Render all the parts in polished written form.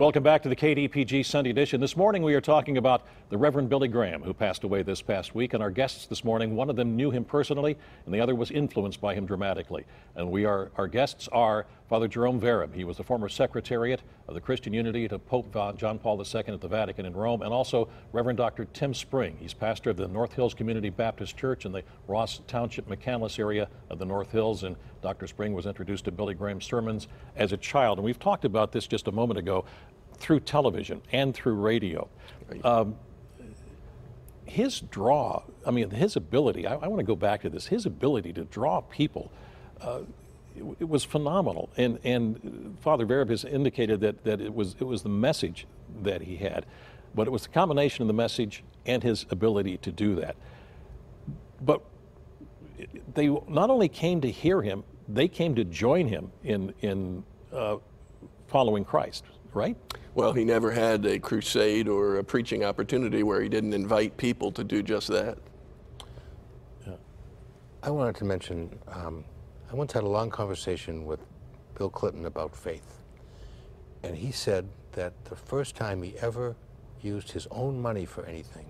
Welcome back to the KDPG Sunday edition. This morning we are talking about the Reverend Billy Graham, who passed away this past week. And our guests this morning, one of them knew him personally and the other was influenced by him dramatically. And our guests are Father Jerome Vereb. He was the former Secretariat of the Christian Unity to Pope John Paul II at the Vatican in Rome, and also Reverend Dr. Tim Spring. He's pastor of the North Hills Community Baptist Church in the Ross Township, McCandless area of the North Hills. And Dr. Spring was introduced to Billy Graham's sermons as a child. And we've talked about this just a moment ago, through television and through radio. His draw, his ability, I want to go back to this, his ability to draw people, it was phenomenal. And Father Vereb has indicated that it was the message that he had, but it was the combination of the message and his ability to do that. But they not only came to hear him, they came to join him in following Christ, right? Well, he never had a crusade or a preaching opportunity where he didn't invite people to do just that. Yeah. I wanted to mention, I once had a long conversation with Bill Clinton about faith. And he said that the first time he ever used his own money for anything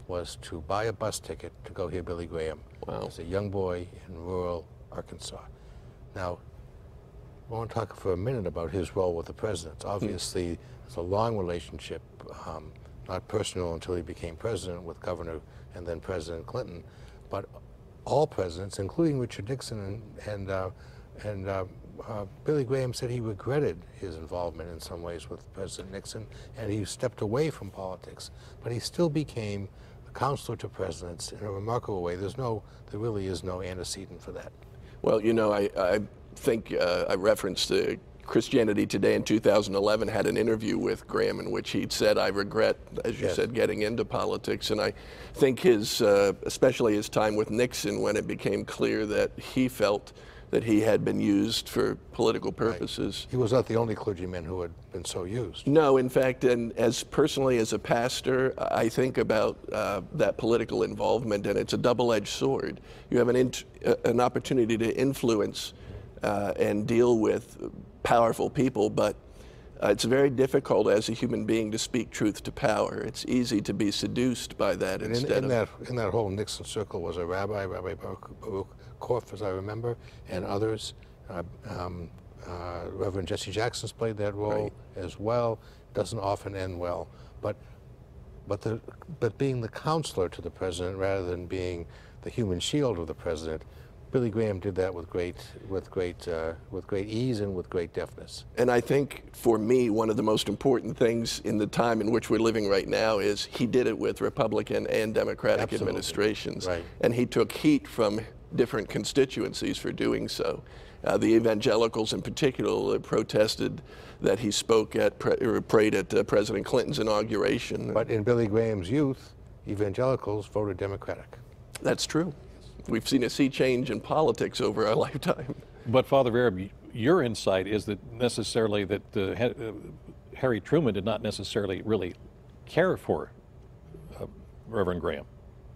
was to buy a bus ticket to go hear Billy Graham. Wow. As a young boy in rural Arkansas. Now, I want to talk for a minute about his role with the presidents. Obviously, it's a long relationship, not personal until he became president with Governor and then President Clinton, but all presidents, including Richard Nixon and Billy Graham, said he regretted his involvement in some ways with President Nixon, and he stepped away from politics. But he still became a counselor to presidents in a remarkable way. There really is no antecedent for that. Well, you know, I think I referenced Christianity Today in 2011 had an interview with Graham in which he'd said, I regret, as you said, getting into politics. And I think his, especially his time with Nixon, when it became clear that he felt that he had been used for political purposes. Right. He was not the only clergyman who had been so used. No, in fact, and as personally as a pastor, I think about that political involvement, and it's a double-edged sword. You have an opportunity to influence and deal with powerful people, but it's very difficult as a human being to speak truth to power. It's easy to be seduced by that in that whole Nixon circle was a Rabbi Baruch Korf, as I remember, and others. Reverend Jesse Jackson's played that role as well. Doesn't often end well, but being the counselor to the president rather than being the human shield of the president, Billy Graham did that with great ease and with great deftness. And I think, for me, one of the most important things in the time in which we're living right now is he did it with Republican and Democratic administrations. Right. And he took heat from different constituencies for doing so. The evangelicals in particular protested that he spoke or prayed at President Clinton's inauguration. But in Billy Graham's youth, evangelicals voted Democratic. That's true. We've seen a sea change in politics over our lifetime. But Father Vereb, your insight is that necessarily that Harry Truman did not necessarily really care for Reverend Graham.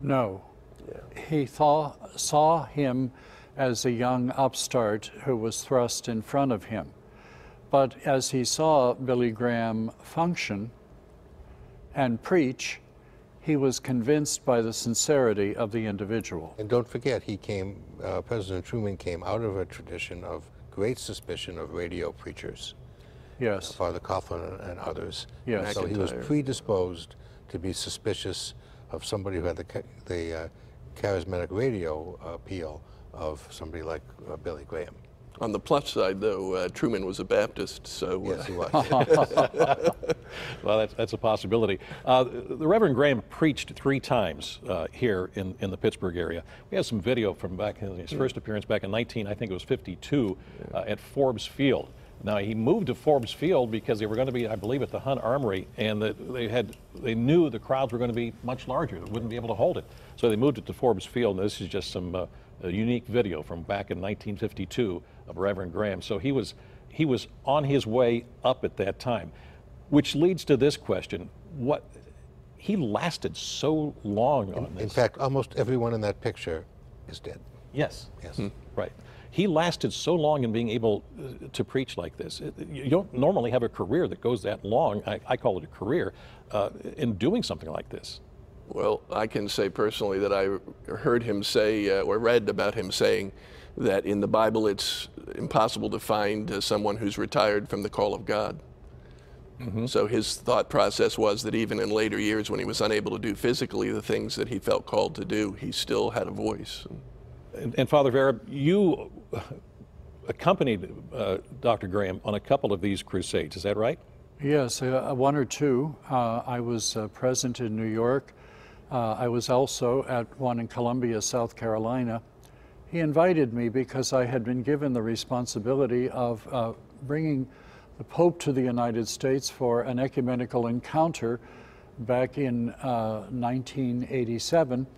No. Yeah. He saw him as a young upstart who was thrust in front of him. But as he saw Billy Graham function and preach, he was convinced by the sincerity of the individual. And don't forget, President Truman came out of a tradition of great suspicion of radio preachers. Yes. Father Coughlin and others. Yes. So he was predisposed to be suspicious of somebody who had the charismatic radio appeal of somebody like Billy Graham. On the plus side, though, Truman was a Baptist, so... Yes, he was. Well, that's a possibility. The Reverend Graham preached 3 times here in the Pittsburgh area. We have some video from back in his first appearance back in 52 at Forbes Field. Now, he moved to Forbes Field because they were going to be, I believe, at the Hunt Armory, and they knew the crowds were going to be much larger. They wouldn't be able to hold it. So they moved it to Forbes Field, and this is just some a unique video from back in 1952 of Reverend Graham. So he was on his way up at that time, which leads to this question: he lasted so long on this. In fact, almost everyone in that picture is dead. Yes. Yes. Right. he lasted so long in being able to preach like this. You don't normally have a career that goes that long, I call it a career, in doing something like this. Well, I can say personally that I heard him say, or read about him saying, that in the Bible it's impossible to find someone who's retired from the call of God. Mm-hmm. So his thought process was that even in later years when he was unable to do physically the things that he felt called to do, he still had a voice. And Father Vera, you accompanied Dr. Graham on a couple of these crusades, is that right? Yes, one or two. I was present in New York. I was also at one in Columbia, South Carolina. He invited me because I had been given the responsibility of bringing the Pope to the United States for an ecumenical encounter back in 1987.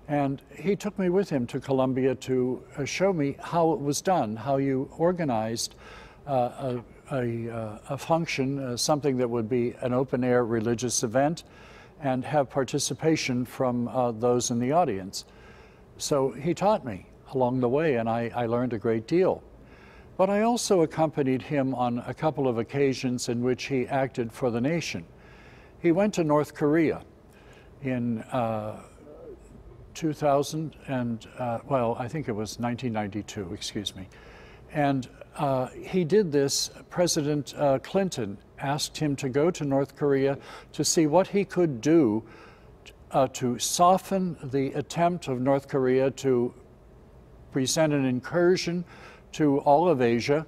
And he took me with him to Columbia to show me how it was done, how you organized a function, something that would be an open-air religious event, and have participation from those in the audience. So he taught me along the way, and I learned a great deal. But I also accompanied him on a couple of occasions in which he acted for the nation. He went to North Korea in 2000 and, well, I think it was 1992, excuse me. And he did this. President Clinton asked him to go to North Korea to see what he could do to soften the attempt of North Korea to present an incursion to all of Asia,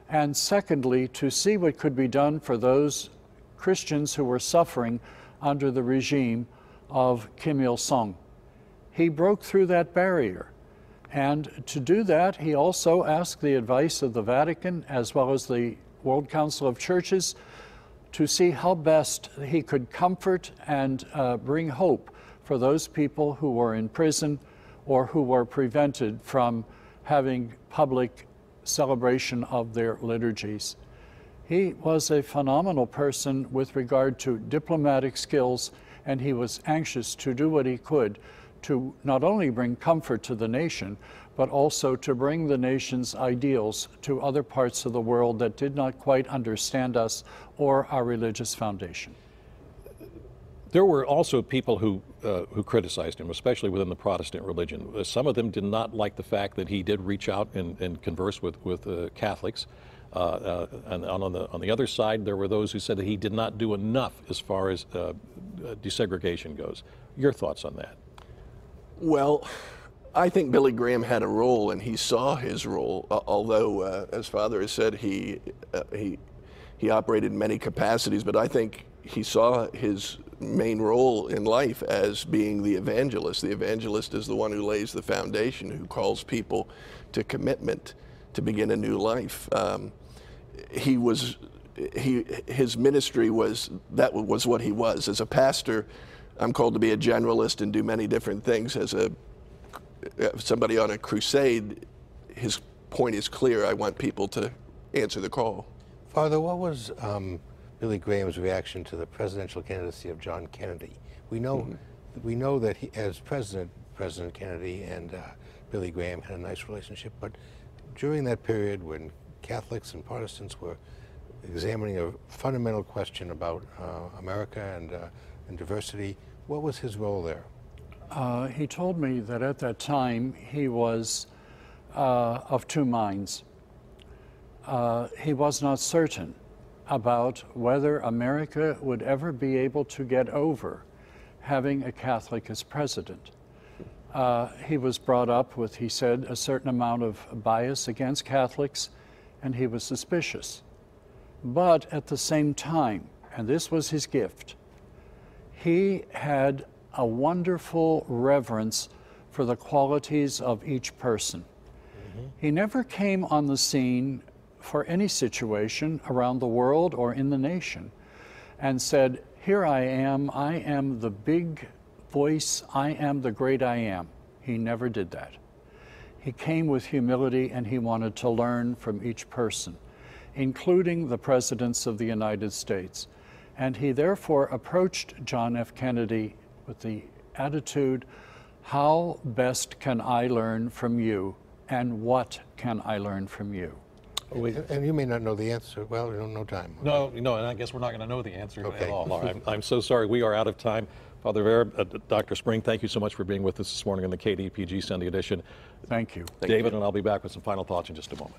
and secondly, to see what could be done for those Christians who were suffering under the regime of Kim Il-sung. He broke through that barrier. And to do that, he also asked the advice of the Vatican as well as the World Council of Churches to see how best he could comfort and bring hope for those people who were in prison or who were prevented from having public celebration of their liturgies. He was a phenomenal person with regard to diplomatic skills, and he was anxious to do what he could to not only bring comfort to the nation, but also to bring the nation's ideals to other parts of the world that did not quite understand us or our religious foundation. There were also people who criticized him, especially within the Protestant religion. Some of them did not like the fact that he did reach out and converse with Catholics. And on the other side, there were those who said that he did not do enough as far as desegregation goes. Your thoughts on that? Well, I think Billy Graham had a role, and he saw his role. Although, as Father has said, he operated in many capacities. But I think he saw his main role in life as being the evangelist. The evangelist is the one who lays the foundation, who calls people to commitment to begin a new life. His ministry was what he was. As a pastor, I'm called to be a generalist and do many different things. As somebody on a crusade, his point is clear. I want people to answer the call. Father, what was Billy Graham's reaction to the presidential candidacy of John Kennedy? We know that he, as President Kennedy and Billy Graham had a nice relationship, but during that period when Catholics and Protestants were examining a fundamental question about America and diversity, what was his role there? He told me that at that time he was of two minds. He was not certain about whether America would ever be able to get over having a Catholic as president. He was brought up with, he said, a certain amount of bias against Catholics, and he was suspicious. But at the same time, and this was his gift, he had a wonderful reverence for the qualities of each person. Mm-hmm. He never came on the scene for any situation around the world or in the nation and said, here I am the big voice, I am the great I am. He never did that. He came with humility, and he wanted to learn from each person, including the presidents of the United States. And he therefore approached John F. Kennedy with the attitude, how best can I learn from you and what can I learn from you? And you may not know the answer. Well, we don't know time. No, and I guess we're not going to know the answer Okay. at all. I'm so sorry. We are out of time. Father Vera, Dr. Spring, thank you so much for being with us this morning on the KDPG Sunday edition. Thank you. David and I'll be back with some final thoughts in just a moment.